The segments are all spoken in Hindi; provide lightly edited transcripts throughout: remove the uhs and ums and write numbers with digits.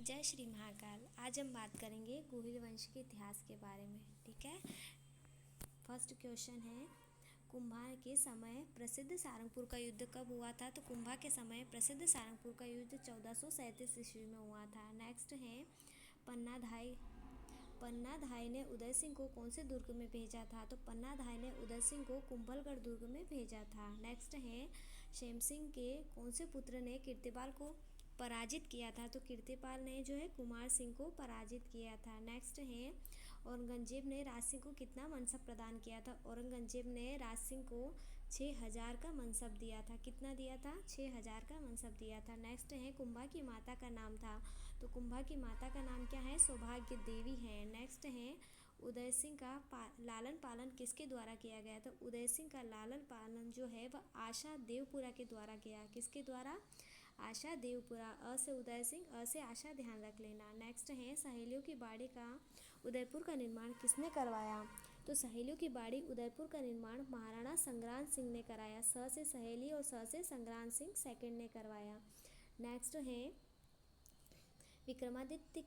जय श्री महाकाल। आज हम बात करेंगे गोहिल वंश के इतिहास के बारे में। ठीक है। फर्स्ट क्वेश्चन है, कुंभा के समय प्रसिद्ध सारंगपुर का युद्ध कब हुआ था? तो कुंभा के समय प्रसिद्ध सारंगपुर का युद्ध 1437 ईस्वी में हुआ था। नेक्स्ट है, पन्नाधाय ने उदय सिंह को कौन से दुर्ग में भेजा था? तो पन्नाधाय ने उदय सिंह को कुंभलगढ़ दुर्ग में भेजा था। नेक्स्ट है, शेमसिंह के कौन से पुत्र ने कीर्तिपाल को पराजित किया था? तो कीर्तिपाल ने जो है कुमार सिंह को पराजित किया था। नेक्स्ट है, औरंगजेब ने राज सिंह को कितना मनसब प्रदान किया था? औरंगजेब ने राज सिंह को 6000 का मनसब दिया था। कितना दिया था? 6000 का मनसब दिया था। नेक्स्ट है, कुंभा की माता का नाम था? तो कुंभा की माता का नाम क्या है? सौभाग्य देवी है। नेक्स्ट है, उदय सिंह का लालन पालन किसके द्वारा किया गया? तो उदय सिंह का लालन पालन जो है वह आशा देवपुरा के द्वारा किया। किसके द्वारा? आशा देवपुरा। अ से उदय सिंह, अ से आशा, ध्यान रख लेना। नेक्स्ट है, सहेलियों की बाड़ी का उदयपुर का निर्माण किसने करवाया? तो सहेलियों की बाड़ी उदयपुर का निर्माण महाराणा संग्राम सिंह ने कराया। स से सहेली और स से संग्राम सिंह सेकंड ने करवाया। नेक्स्ट है, विक्रमादित्य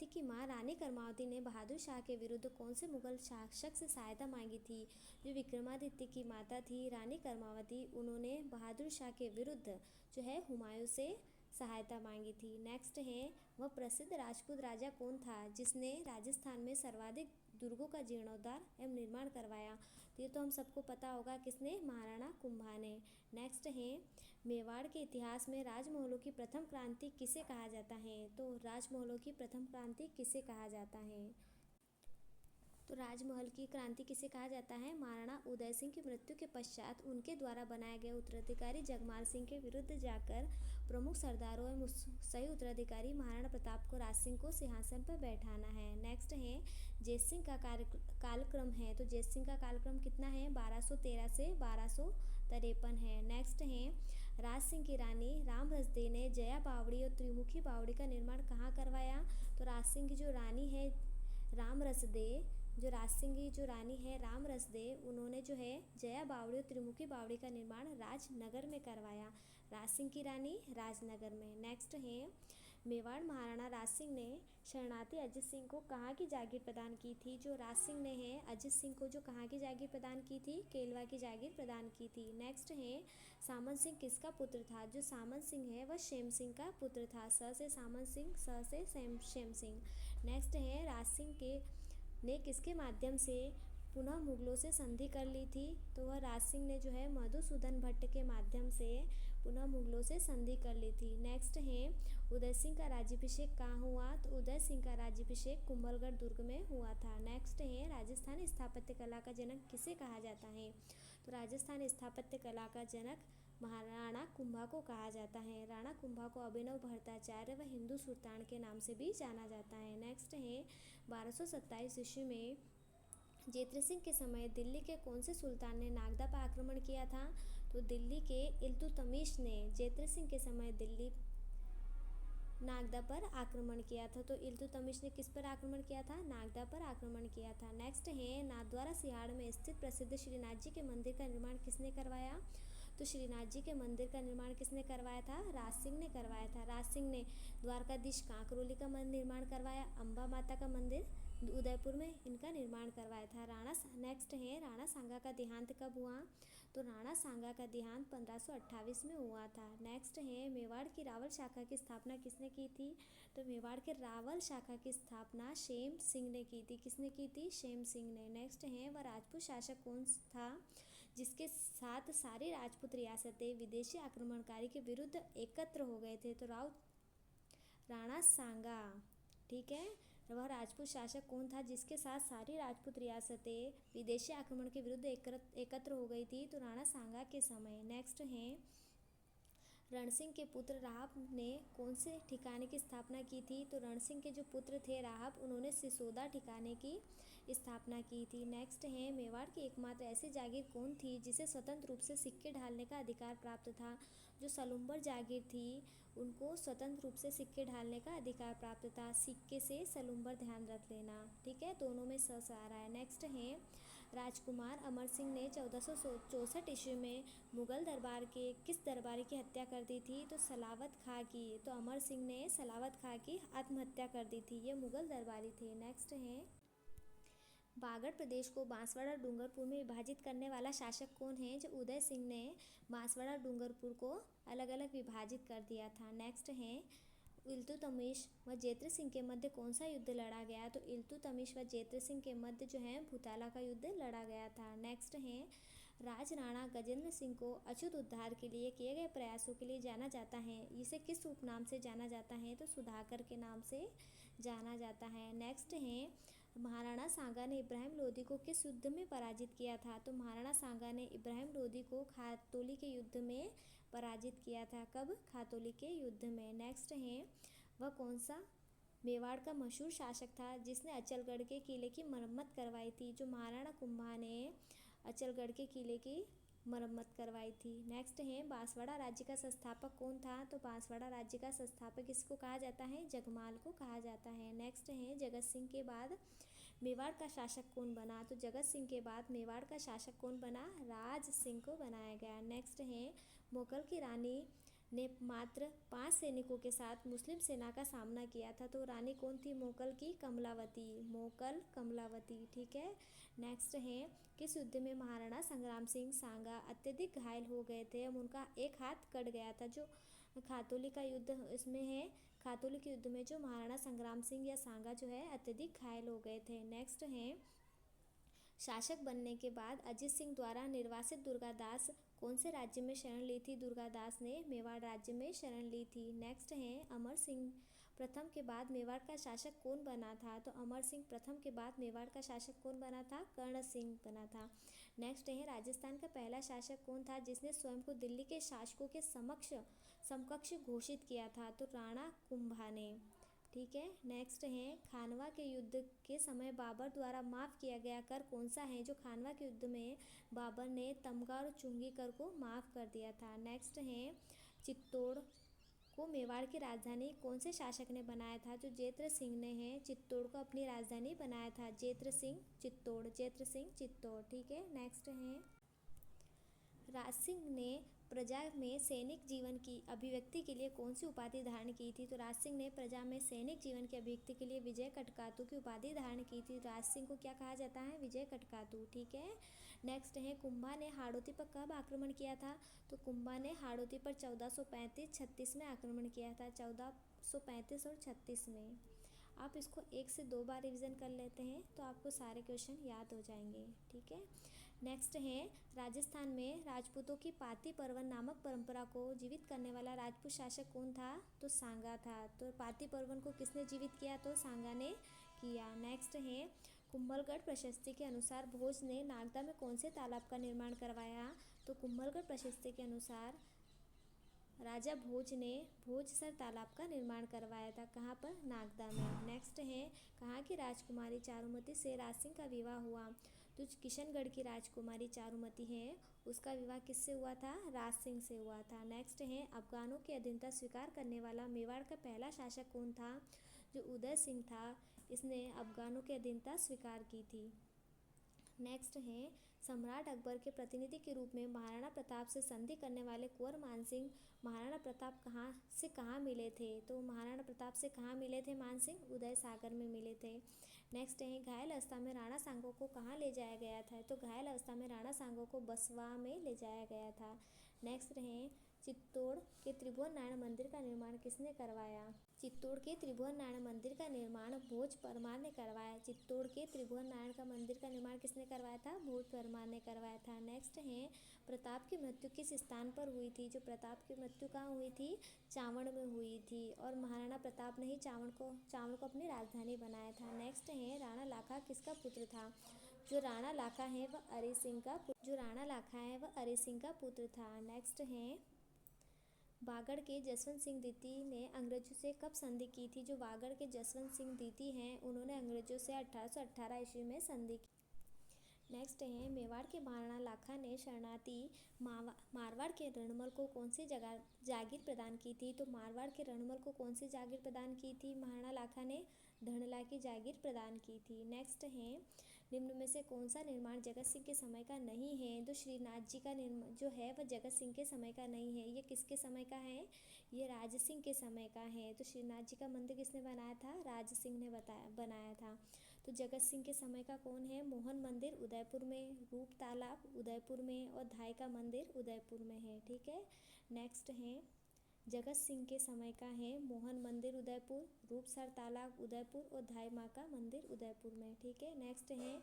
की मां रानी कर्मावती ने बहादुर शाह के विरुद्ध कौन से मुगल शासक से सहायता मांगी थी? जो विक्रमादित्य की माता थी रानी कर्मावती, उन्होंने बहादुर शाह के विरुद्ध जो है हुमायूं से सहायता मांगी थी। नेक्स्ट है, वह प्रसिद्ध राजपूत राजा कौन था जिसने राजस्थान में सर्वाधिक दुर्गों का जीर्णोद्धार एवं निर्माण करवाया? तो ये तो हम सबको पता होगा, किसने? महाराणा कुंभा ने। नेक्स्ट है, मेवाड़ के इतिहास में राजमहलों की प्रथम क्रांति किसे कहा जाता है? तो राजमहलों की प्रथम क्रांति किसे कहा जाता है? तो राजमहल की क्रांति किसे कहा जाता है? महाराणा उदय सिंह की मृत्यु के पश्चात उनके द्वारा बनाए गए उत्तराधिकारी जगमाल सिंह के विरुद्ध जाकर प्रमुख सरदारों एवं सही उत्तराधिकारी महाराणा प्रताप को राज सिंह को सिंहासन पर बैठाना है। नेक्स्ट है, जयसिंह सिंह का कालक्रम है? तो जयसिंह सिंह का कालक्रम कितना है? 1213 से 1253 है। नेक्स्ट है, राज सिंह की रानी राम रसदे ने जया बावड़ी और त्रिमुखी बावड़ी का निर्माण कहाँ करवाया? तो राज सिंह की जो रानी है राम रसदे, जो राज सिंह की जो रानी है राम रसदे, उन्होंने जो है जया बावड़ी और त्रिमुखी बावड़ी का निर्माण राजनगर में करवाया। राज सिंह की रानी राजनगर में। नेक्स्ट है, मेवाड़ महाराणा राज सिंह ने शरणार्थी अजित सिंह को कहाँ की जागीर प्रदान की थी? जो राज सिंह ने है अजित सिंह को जो कहाँ की जागीर प्रदान की थी? केलवा की जागीर प्रदान की थी। नेक्स्ट है, सामंत सिंह किसका पुत्र था? जो सामंत सिंह है वह शेम सिंह का पुत्र था। स से सामंत सिंह, स से शेम सिंह। नेक्स्ट है, राज सिंह के ने किसके माध्यम से पुनः मुगलों से संधि कर ली थी? तो वह राज सिंह ने जो है मधुसूदन भट्ट के माध्यम से पुनः मुगलों से संधि कर ली थी। नेक्स्ट है, उदय सिंह का राज्याभिषेक कहाँ हुआ? तो उदय सिंह का राज्याभिषेक कुंभलगढ़ दुर्ग में हुआ था। नेक्स्ट है, राजस्थान स्थापत्य कला का जनक किसे कहा जाता है? तो राजस्थान स्थापत्य कला का जनक महाराणा कुंभा को कहा जाता है। राणा कुंभा को अभिनव भट्टाचार्य व हिंदू सुल्तान के नाम से भी जाना जाता है। नेक्स्ट है, 1227 ईस्वी में जेत्र सिंह के समय दिल्ली के कौन से सुल्तान ने नागदा पर आक्रमण किया था? तो दिल्ली के इल्तुतमिश ने जेत्र सिंह के समय दिल्ली नागदा पर आक्रमण किया था। तो इल्तुतमिश ने किस पर आक्रमण किया था? नागदा पर आक्रमण किया था। नेक्स्ट है, नाथद्वारा सिहाड़ में स्थित प्रसिद्ध श्रीनाथ जी के मंदिर का निर्माण किसने करवाया? तो श्रीनाथ जी के मंदिर का निर्माण किसने करवाया था? राज सिंह ने करवाया था। राज सिंह ने द्वारकाधीश कांकरोली का निर्माण करवाया। अम्बा माता का मंदिर उदयपुर में इनका निर्माण करवाया था। नेक्स्ट है, राणा सांगा का देहांत कब हुआ? तो राणा सांगा का देहांत 1528 में हुआ था। नेक्स्ट है, मेवाड़ की रावल शाखा की स्थापना किसने की थी? तो मेवाड़ के रावल शाखा की स्थापना शेम सिंह ने की थी। किसने की थी? शेम सिंह ने। नेक्स्ट है, वह राजपूत शासक कौन था जिसके साथ सारी राजपूत रियासतें विदेशी आक्रमणकारी के विरुद्ध एकत्र हो गए थे? तो राणा सांगा। ठीक है, वह राजपूत शासक कौन था जिसके साथ सारी राजपूत रियासतें विदेशी आक्रमण के विरुद्ध एकत्र हो गई थी? तो राणा सांगा के समय। नेक्स्ट है, रणसिंह के पुत्र राहब ने कौन से ठिकाने की स्थापना की थी? तो रणसिंह के जो पुत्र थे राहब, उन्होंने सिसोदा ठिकाने की स्थापना की थी। नेक्स्ट है मेवाड़ की एकमात्र ऐसी जागीर कौन थी जिसे स्वतंत्र रूप से सिक्के ढालने का अधिकार प्राप्त था। जो सलुम्बर जागीर थी उनको स्वतंत्र रूप से सिक्के ढालने का अधिकार प्राप्त था। सिक्के से सलुम्बर ध्यान रख लेना, ठीक है, दोनों में स आ रहा है। नेक्स्ट है राजकुमार अमर सिंह ने 1464 ईस्वी में मुगल दरबार के किस दरबारी की हत्या कर दी थी, तो सलावत खां की। तो अमर सिंह ने सलावत खां की आत्महत्या कर दी थी, ये मुगल दरबारी थे। नेक्स्ट है बागड़ प्रदेश को बांसवाड़ा डूंगरपुर में विभाजित करने वाला शासक कौन है, जो उदय सिंह ने बांसवाड़ा डूंगरपुर को अलग अलग विभाजित कर दिया था। नेक्स्ट है इल्तुतमिश व जेत्र सिंह के मध्य कौन सा युद्ध लड़ा गया, तो इल्तुतमिश व जेत्र सिंह के मध्य जो है भूताला का युद्ध लड़ा गया था। नेक्स्ट है राज राणा गजेंद्र सिंह को अछूत उद्धार के लिए किए गए प्रयासों के लिए जाना जाता है। इसे किस उपनाम से जाना जाता है, तो सुधाकर के नाम से जाना जाता है। नेक्स्ट है महाराणा सांगा ने इब्राहिम लोदी को किस युद्ध में पराजित किया था, तो महाराणा सांगा ने इब्राहिम लोदी को खातौली के युद्ध में पराजित किया था। कब? खातौली के युद्ध में। नेक्स्ट है वह कौन सा मेवाड़ का मशहूर शासक था जिसने अचलगढ़ के किले की मरम्मत करवाई थी, जो महाराणा कुंभा ने अचलगढ़ के किले की मरम्मत करवाई थी। नेक्स्ट है बांसवाड़ा राज्य का संस्थापक कौन था, तो बांसवाड़ा राज्य का संस्थापक किसको कहा जाता है, जगमाल को कहा जाता है। नेक्स्ट है जगत सिंह के बाद मेवाड़ का शासक कौन बना, तो जगत सिंह के बाद मेवाड़ का शासक कौन बना, राज सिंह को बनाया गया। नेक्स्ट है मुगल की रानी ने मात्र 5 सैनिकों के साथ मुस्लिम सेना का सामना किया था, तो रानी कौन थी मुगल की, कमलावती, मोगल कमलावती, ठीक है। नेक्स्ट है किस युद्ध में महाराणा संग्राम सिंह सांगा अत्यधिक घायल हो गए थे, अब उनका एक हाथ कट गया था, जो खातौली का युद्ध इसमें है। खातौली के युद्ध में जो महाराणा संग्राम सिंह या सांगा जो है अत्यधिक घायल हो गए थे। नेक्स्ट है शासक बनने के बाद अजित सिंह द्वारा निर्वासित दुर्गादास कौन से राज्य में शरण ली थी, दुर्गादास ने मेवाड़ राज्य में शरण ली थी। नेक्स्ट है अमर सिंह प्रथम के बाद मेवाड़ का शासक कौन बना था, तो अमर सिंह प्रथम के बाद मेवाड़ का शासक कौन बना था, कर्ण सिंह बना था। नेक्स्ट है राजस्थान का पहला शासक कौन था जिसने स्वयं को दिल्ली के शासकों के समकक्ष घोषित किया था, तो राणा कुंभा ने, ठीक है। नेक्स्ट है खानवा के युद्ध के समय बाबर द्वारा माफ़ किया गया कर कौन सा है, जो खानवा के युद्ध में बाबर ने तमगा और चुंगी कर को माफ़ कर दिया था। नेक्स्ट है चित्तौड़ को मेवाड़ की राजधानी कौन से शासक ने बनाया था, जो जेत्र सिंह ने है चित्तौड़ को अपनी राजधानी बनाया था, जेत्र सिंह चित्तौड़, ठीक है। नेक्स्ट है राज सिंह ने प्रजा में सैनिक जीवन की अभिव्यक्ति के लिए कौन सी उपाधि धारण की थी, तो राज सिंह ने प्रजा में सैनिक जीवन की अभिव्यक्ति के लिए विजय कटकातु की उपाधि धारण की थी। राज सिंह को क्या कहा जाता है, विजय कटकातु, ठीक है। नेक्स्ट है कुंभा ने हाड़ौती पर कब आक्रमण किया था, तो कुंभा ने हाड़ौती पर 1435-36 में आक्रमण किया था, 1435 और 36 में। आप इसको 1 से 2 बार रिवीजन कर लेते हैं तो आपको सारे क्वेश्चन याद हो जाएंगे, ठीक है। नेक्स्ट है राजस्थान में राजपूतों की पाती पर्वन नामक परंपरा को जीवित करने वाला राजपूत शासक कौन था, तो सांगा था। तो पाती पर्वन को किसने जीवित किया, तो सांगा ने किया। नेक्स्ट है कुंभलगढ़ प्रशस्ति के अनुसार भोज ने नागदा में कौन से तालाब का निर्माण करवाया, तो कुंभलगढ़ प्रशस्ति के अनुसार राजा भोज ने भोजसर तालाब का निर्माण करवाया था, कहाँ पर, नागदा में। नेक्स्ट है कहाँ की राजकुमारी चारुमती से राज सिंह का विवाह हुआ, तो किशनगढ़ की राजकुमारी चारुमती है उसका विवाह किससे हुआ था, राज सिंह से हुआ था। नेक्स्ट है अफगानों की अधीनता स्वीकार करने वाला मेवाड़ का पहला शासक कौन था, जो उदय सिंह था, इसने अफगानों की अधीनता स्वीकार की थी। नेक्स्ट है सम्राट अकबर के प्रतिनिधि के रूप में महाराणा प्रताप से संधि करने वाले कुंवर मानसिंह महाराणा प्रताप कहाँ मिले थे, तो महाराणा प्रताप से कहाँ मिले थे मानसिंह, उदय सागर में मिले थे। नेक्स्ट है घायल अवस्था में राणा सांगो को कहाँ ले जाया गया था, तो घायल अवस्था में राणा सांगो को बसवा में ले जाया गया था। नेक्स्ट है चित्तौड़ के त्रिभुवन नारायण मंदिर का निर्माण किसने करवाया, चित्तौड़ के त्रिभुवन नारायण मंदिर का निर्माण भोज परमार ने करवाया। चित्तौड़ के त्रिभुवन नारायण का मंदिर का निर्माण किसने करवाया था, भोज परमार ने करवाया था। नेक्स्ट है प्रताप की मृत्यु किस स्थान पर हुई थी, जो प्रताप की मृत्यु कहाँ हुई थी, चावड़ में हुई थी, और महाराणा प्रताप ने ही चावड़ को अपनी राजधानी बनाया था। नेक्स्ट है राणा लाखा किसका पुत्र था, जो राणा लाखा है वह अरि सिंह का पुत्र था। नेक्स्ट है वागड़ के जसवंत सिंह द्वितीय ने अंग्रेजों से कब संधि की थी? जो वागड़ के जसवंत सिंह द्वितीय हैं उन्होंने अंग्रेजों से 1818 ईस्वी में संधि की। नेक्स्ट है, मेवाड़ के महाराणा लाखा ने शरणार्थी मारवाड़ के रणमल को कौन सी जगह जागीर प्रदान की थी? तो मारवाड़ के रणमल को कौन सी जागीर प्रदान की थी? महाराणा लाखा ने धड़ला की जागीर प्रदान की थी। नेक्स्ट है, निम्न में से कौन सा निर्माण जगत सिंह के समय का नहीं है? तो श्रीनाथ जी का निर्माण जो है वह जगत सिंह के समय का नहीं है। ये किसके समय का है? ये राज सिंह के समय का है। तो श्रीनाथ जी का मंदिर किसने बनाया था? राज सिंह ने बनाया था। तो जगत सिंह के समय का कौन है? मोहन मंदिर उदयपुर में, रूप तालाब उदयपुर में और धाई का मंदिर उदयपुर में है। ठीक है। नेक्स्ट है, जगत सिंह के समय का है मोहन मंदिर उदयपुर, रूपसर तालाब उदयपुर और धाई माँ का मंदिर उदयपुर में। ठीक है। नेक्स्ट है,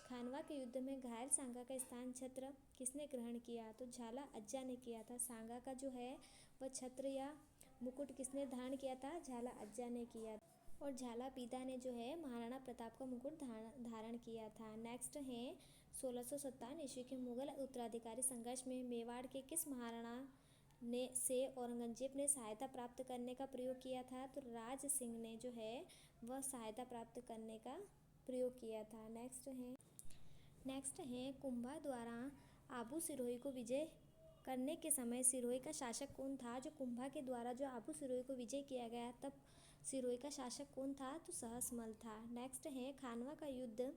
खानवा के युद्ध में घायल सांगा का स्थान छत्र किसने ग्रहण किया? तो झाला अज्जा ने किया था। सांगा का जो है वह छत्र या मुकुट किसने धारण किया था? झाला अज्जा ने किया। और झाला पीदा ने जो है महाराणा प्रताप का मुकुट धारण किया था। नेक्स्ट है, 1657 ईस्वी के मुगल उत्तराधिकारी संघर्ष में मेवाड़ के किस महाराणा ने से औरंगजेब ने सहायता प्राप्त करने का प्रयोग किया था? तो राज सिंह ने जो है वह सहायता प्राप्त करने का प्रयोग किया था। नेक्स्ट है, कुंभा द्वारा आबू सिरोही को विजय करने के समय सिरोही का शासक कौन था? जो कुंभा के द्वारा जो आबू सिरोही को विजय किया गया तब सिरोही का शासक कौन था? तो सहसमल था। नेक्स्ट है, खानवा का युद्ध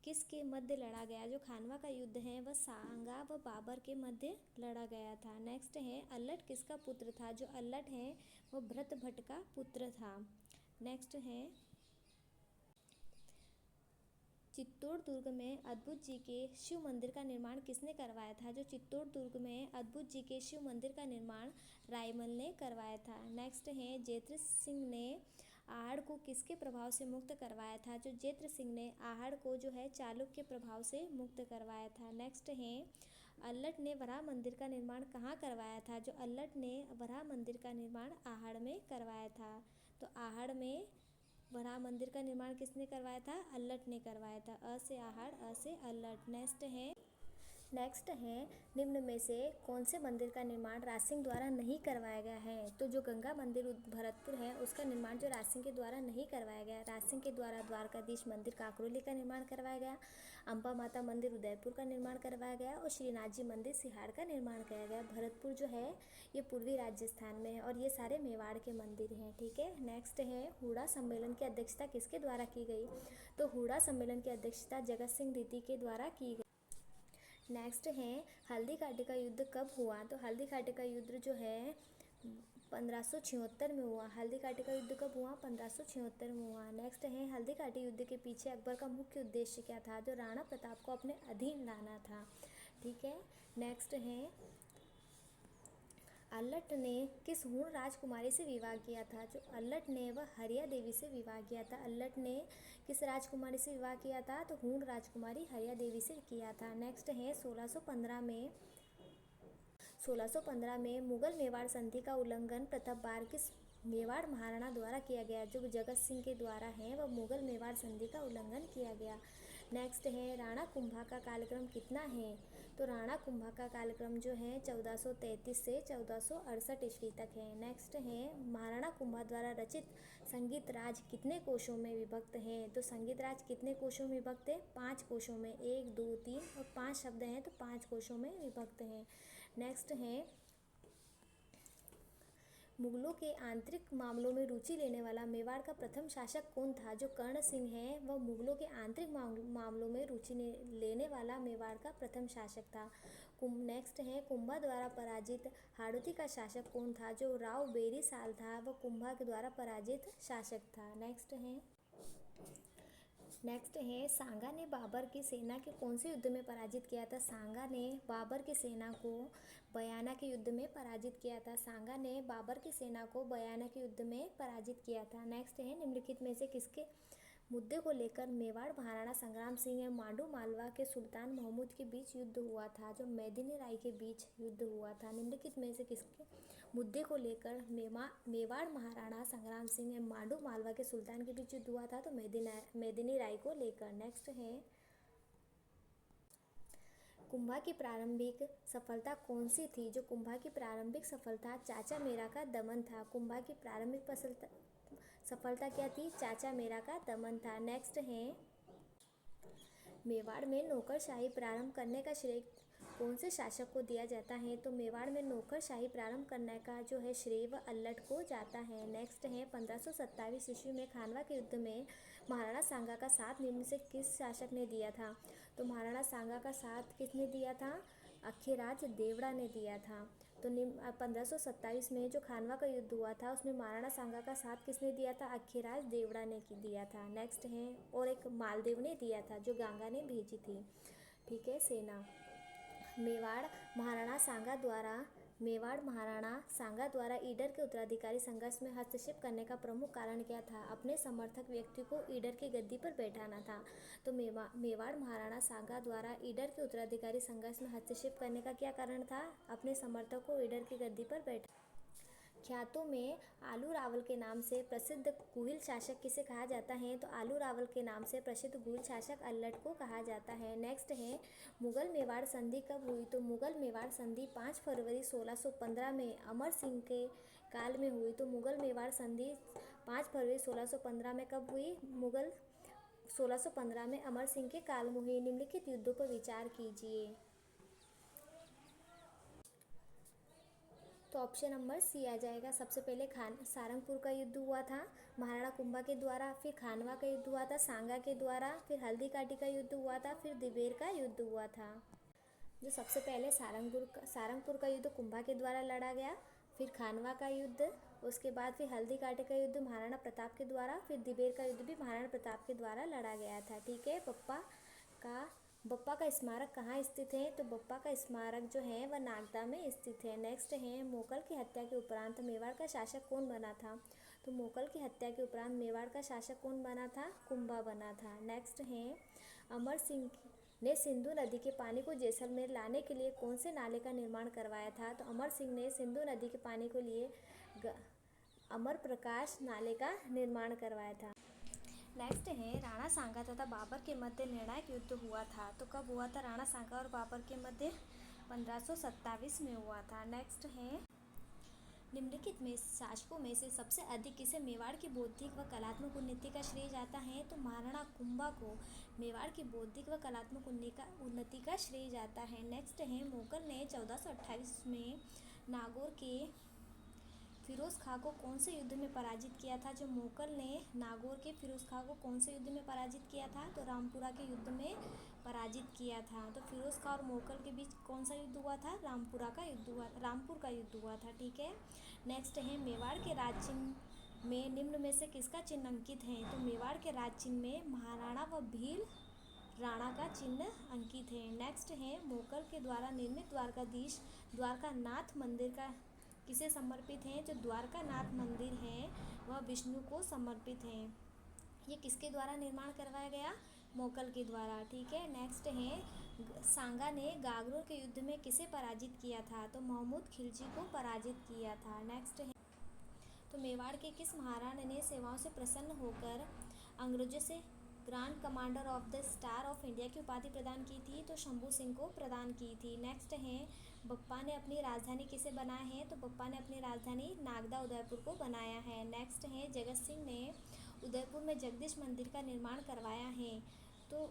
किसके मध्य लड़ा गया? जो खानवा का युद्ध है वह सांगा व बाबर के मध्य लड़ा गया था। नेक्स्ट है, अल्लट किसका पुत्र था? जो अल्लट है वह भरत भट्ट का पुत्र था। नेक्स्ट है, चित्तौड़ दुर्ग में अद्भुत जी के शिव मंदिर का निर्माण किसने करवाया था? जो चित्तौड़ दुर्ग में अद्भुत जी के शिव मंदिर का निर्माण रायमल ने करवाया था। नेक्स्ट है, जेत्र सिंह ने आहड़ को किसके प्रभाव से मुक्त करवाया था? जो जेत्र सिंह ने आहड़ को जो है चालुक्य के प्रभाव से मुक्त करवाया था। नेक्स्ट है, अल्लट ने वराह मंदिर का निर्माण कहाँ करवाया था? जो अल्लट ने वराह मंदिर का निर्माण आहड़ में करवाया था। तो आहड़ में वराह मंदिर का निर्माण किसने करवाया था? अल्लट ने करवाया था। अ से आहड़, अ से अल्लट। नेक्स्ट है, निम्न में से कौन से मंदिर का निर्माण राज सिंह द्वारा नहीं करवाया गया है? तो जो गंगा मंदिर भरतपुर है उसका निर्माण जो राज सिंह के द्वारा नहीं करवाया गया। राज सिंह के द्वारा द्वारकाधीश मंदिर काकरोली का निर्माण करवाया गया, अम्बा माता मंदिर उदयपुर का निर्माण करवाया गया और श्रीनाथ जी मंदिर सिहाड़ का निर्माण किया गया। भरतपुर जो है ये पूर्वी राजस्थान में है और ये सारे मेवाड़ के मंदिर हैं। ठीक है। नेक्स्ट है, हुड़ा सम्मेलन की अध्यक्षता किसके द्वारा की गई? तो हुड़ा सम्मेलन की अध्यक्षता जगत सिंह द्वितीय के द्वारा की गई। नेक्स्ट है, हल्दी घाटी का युद्ध कब हुआ? तो हल्दी घाटी का युद्ध जो है 1576 में हुआ। हल्दी घाटी का युद्ध कब हुआ? 1576 में हुआ। नेक्स्ट है, हल्दी घाटी युद्ध के पीछे अकबर का मुख्य उद्देश्य क्या था? जो राणा प्रताप को अपने अधीन लाना था। ठीक है। नेक्स्ट है, अल्लट ने किस हूण राजकुमारी से विवाह किया था? जो अल्लट ने वह हरिया देवी से विवाह किया था। अल्लट ने किस राजकुमारी से विवाह किया था? तो हूण राजकुमारी हरिया देवी से किया था। नेक्स्ट है, 1615 में मुगल मेवाड़ संधि का उल्लंघन प्रथम बार किस मेवाड़ महाराणा द्वारा किया गया? जो जगत सिंह के द्वारा है वह मुगल मेवाड़ संधि का उल्लंघन किया गया। नेक्स्ट है, राणा कुंभा का कालक्रम कितना है? तो राणा कुंभा का कालक्रम जो है 1433 से 1468 ईस्वी तक है। नेक्स्ट है, महाराणा कुंभा द्वारा रचित संगीत राज कितने कोशों में विभक्त है? तो संगीत राज कितने कोशों में विभक्त है? 5 कोशों में। 1, 2, 3 और 5 शब्द हैं तो 5 कोशों में विभक्त हैं। नेक्स्ट है, मुगलों के आंतरिक मामलों में रुचि लेने वाला मेवाड़ का प्रथम शासक कौन था? जो कर्ण सिंह है वह मुगलों के आंतरिक मामलों में रुचि लेने वाला मेवाड़ का प्रथम शासक था। नेक्स्ट है, कुंभा द्वारा पराजित हाड़ौती का शासक कौन था? जो राव बेरी साल था वह कुंभा के द्वारा पराजित शासक था। नेक्स्ट है, सांगा ने बाबर की सेना के कौन से युद्ध में पराजित किया था? सांगा ने बाबर की सेना को बयाना के युद्ध में पराजित किया था। सांगा ने बाबर की सेना को बयाना के युद्ध में पराजित किया था। नेक्स्ट है, निम्नलिखित में से किसके मुद्दे को लेकर मेवाड़ महाराणा संग्राम सिंह एवं मांडू मालवा के सुल्तान महमूद के बीच युद्ध हुआ था? जो मेदिनी राय के बीच युद्ध हुआ था। निम्नलिखित में से किसके मुद्दे को लेकर मेवाड़ महाराणा संग्राम सिंह एवं मांडू मालवा के सुल्तान के बीच युद्ध हुआ था? तो मेदिनी राय को लेकर। नेक्स्ट है, कुंभा की प्रारंभिक सफलता कौन सी थी? जो कुंभा की प्रारंभिक सफलता चाचा मेरा का दमन था। कुंभा की प्रारंभिक सफलता क्या थी? चाचा मेरा का दमन था। नेक्स्ट है, मेवाड़ में नौकरशाही प्रारंभ करने का श्रेय कौन से शासक को दिया जाता है? तो मेवाड़ में नौकरशाही प्रारंभ करने का जो है श्रेय वह अल्लट को जाता है। नेक्स्ट है, 1527 ईस्वी में खानवा के युद्ध में महाराणा सांगा का साथ निम्न से किस शासक ने दिया था? तो महाराणा सांगा का साथ किसने दिया था? अक्खेराज देवड़ा ने दिया था। तो 1527 में जो खानवा का युद्ध हुआ था उसमें महाराणा सांगा का साथ किसने दिया था? अक्खेराज देवड़ा ने दिया था। नेक्स्ट है, और एक मालदेव ने दिया था जो गंगा ने भेजी थी। ठीक है, सेना। मेवाड़ महाराणा सांगा द्वारा ईडर के उत्तराधिकारी संघर्ष में हस्तक्षेप करने का प्रमुख कारण क्या था? अपने समर्थक व्यक्ति को ईडर की गद्दी पर बैठाना था। तो मेवाड़ महाराणा सांगा द्वारा ईडर के उत्तराधिकारी संघर्ष में हस्तक्षेप करने का क्या कारण था? अपने समर्थक को ईडर की गद्दी पर बैठा। ख्यातों में आलू रावल के नाम से प्रसिद्ध गुहिल शासक किसे कहा जाता है? तो आलू रावल के नाम से प्रसिद्ध गुहिल शासक अल्लट को कहा जाता है। नेक्स्ट है, मुगल मेवाड़ संधि कब हुई? तो मुगल मेवाड़ संधि 5 फरवरी 1615 में अमर सिंह के काल में हुई। तो मुगल मेवाड़ संधि 5 फरवरी 1615 में कब हुई? 1615 में अमर सिंह के काल में हुई। निम्नलिखित युद्धों पर विचार कीजिए। तो ऑप्शन नंबर सी आ जाएगा। सबसे पहले सारंगपुर का युद्ध हुआ था महाराणा कुंभा के द्वारा, फिर खानवा का युद्ध हुआ था सांगा के द्वारा, फिर हल्दी घाटी का युद्ध हुआ था, फिर दिवेर का युद्ध हुआ था। जो सबसे पहले सारंगपुर का युद्ध कुंभा के द्वारा लड़ा गया, फिर खानवा का युद्ध, उसके बाद फिर हल्दी घाटी का युद्ध महाराणा प्रताप के द्वारा, फिर दिवेर का युद्ध भी महाराणा प्रताप के द्वारा लड़ा गया था। ठीक है, बप्पा का स्मारक कहाँ स्थित है? तो बप्पा का स्मारक जो है वह नागदा में स्थित है। नेक्स्ट है, मोकल की हत्या के उपरांत मेवाड़ का शासक कौन बना था? तो मोकल की हत्या के उपरांत मेवाड़ का शासक कौन बना था? कुंभा बना था। नेक्स्ट है, अमर सिंह ने सिंधु नदी के पानी को जैसलमेर लाने के लिए कौन से नाले का निर्माण करवाया था? तो अमर सिंह ने सिंधु नदी के पानी को लिए अमर प्रकाश नाले का निर्माण करवाया था। नेक्स्ट है, राणा सांगा तथा बाबर के मध्य निर्णायक युद्ध हुआ था। तो कब हुआ था राणा सांगा और बाबर के मध्य? 1527 में हुआ था। नेक्स्ट है, निम्नलिखित में शासकों में से सबसे अधिक किसे मेवाड़ की बौद्धिक व कलात्मक उन्नति का श्रेय जाता है? तो महाराणा कुंभा को मेवाड़ की बौद्धिक व कलात्मक उन्नति का श्रेय जाता है। नेक्स्ट है, मोगल ने 1428 में नागौर के फिरोज खां को कौन से युद्ध में पराजित किया था? जो मोगल ने नागौर के फिरोज खां को कौन से युद्ध में पराजित किया था? तो रामपुरा के युद्ध में पराजित किया था। तो फिरोज खां और मोगल के बीच कौन सा युद्ध हुआ था? रामपुर का युद्ध हुआ था। ठीक है, नेक्स्ट है, मेवाड़ के राज चिन्ह में निम्न में से किसका चिन्ह अंकित है? तो मेवाड़ के राज चिन्ह में महाराणा व भील राणा का चिन्ह अंकित है। नेक्स्ट है, मोगल के द्वारा निर्मित द्वारकाधीश द्वारकानाथ मंदिर का किसे समर्पित है? जो द्वारकानाथ मंदिर है वह विष्णु को समर्पित है। ये किसके द्वारा निर्माण करवाया गया? मोगल के द्वारा। ठीक है, नेक्स्ट है, सांगा ने गागरों के युद्ध में किसे पराजित किया था? तो महमूद खिलजी को पराजित किया था। नेक्स्ट है, तो मेवाड़ के किस महाराणा ने सेवाओं से प्रसन्न होकर अंग्रेजों से grand commander of the star of India की उपाधि प्रदान की थी? तो शंभू सिंह को प्रदान की थी। नेक्स्ट है, बप्पा ने अपनी राजधानी किसे बनाया है? तो बप्पा ने अपनी राजधानी नागदा उदयपुर को बनाया है। नेक्स्ट है, जगत सिंह ने उदयपुर में जगदीश मंदिर का निर्माण करवाया है। तो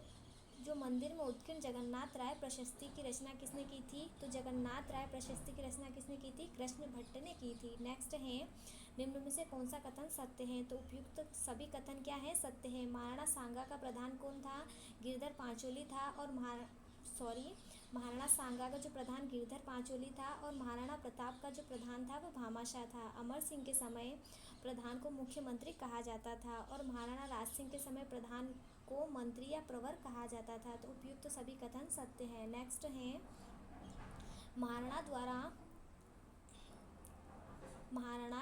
जो मंदिर में उत्कीर्ण जगन्नाथ राय प्रशस्ति की रचना किसने की थी? तो जगन्नाथ राय प्रशस्ति की रचना किसने की थी? कृष्ण भट्ट ने की थी। नेक्स्ट है, निम्न में से कौन सा कथन सत्य है? तो उपयुक्त सभी कथन क्या है? सत्य है। महाराणा सांगा का प्रधान कौन था? गिरधर पांचोली था। और महाराणा सांगा का जो प्रधान गिरधर पांचोली था और महाराणा प्रताप का जो प्रधान था वह भामाशाह था। अमर सिंह के समय प्रधान को मुख्यमंत्री कहा जाता था और महाराणा राज सिंह के समय प्रधान को मंत्री या प्रवर कहा जाता था। तो उपयुक्त सभी कथन सत्य है। नेक्स्ट है, महाराणा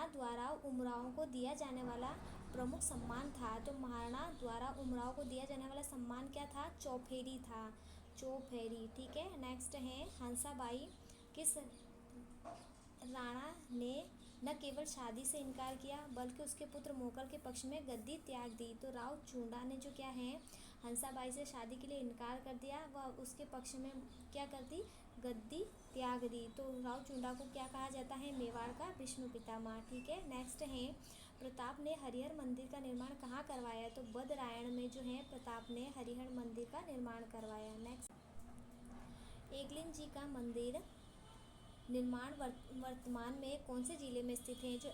द्वारा उमरावों को दिया जाने वाला प्रमुख सम्मान था। तो महाराणा द्वारा उमराव को दिया जाने वाला सम्मान क्या था? चौफेरी था। चौफेरी। ठीक है, नेक्स्ट है, हंसाबाई किस राणा ने न केवल शादी से इनकार किया बल्कि उसके पुत्र मोकल के पक्ष में गद्दी त्याग दी? तो राव चूंडा ने जो क्या है हंसाबाई से शादी के लिए इनकार कर दिया, वह उसके पक्ष में क्या कर दी, गद्दी त्याग दी। तो राव चुंडा को क्या कहा जाता है, मेवाड़ का विष्णु पितामह। ठीक है, नेक्स्ट है प्रताप ने हरिहर मंदिर का निर्माण कहाँ करवाया, तो बदरायण में जो है प्रताप ने हरिहर मंदिर का निर्माण करवाया। नेक्स्ट, एकलिंग जी का मंदिर निर्माण वर्तमान में कौन से जिले में स्थित है, जो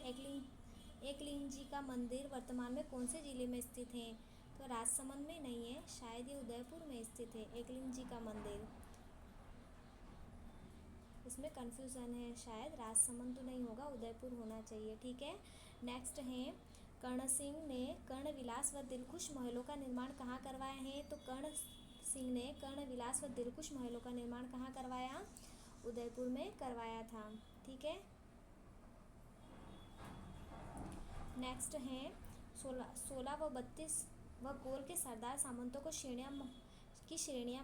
एकलिंग जी का मंदिर वर्तमान में कौन से जिले में स्थित है, तो राजसमंद में नहीं है, शायद ये उदयपुर में स्थित है एकलिंग जी का मंदिर, इसमें कंफ्यूजन है, शायद राजसमंद तो नहीं होगा, उदयपुर होना चाहिए। ठीक है, नेक्स्ट है कर्ण सिंह ने कर्णविलास व दिलखुश महलों का निर्माण कहाँ करवाया है, तो कर्ण सिंह ने कर्णविलास व दिलखुश महलों का निर्माण कहाँ करवाया, उदयपुर में करवाया था। ठीक है, नेक्स्ट है 16 व 32 व कोल के सरदार सामंतों को श्रेणियाँ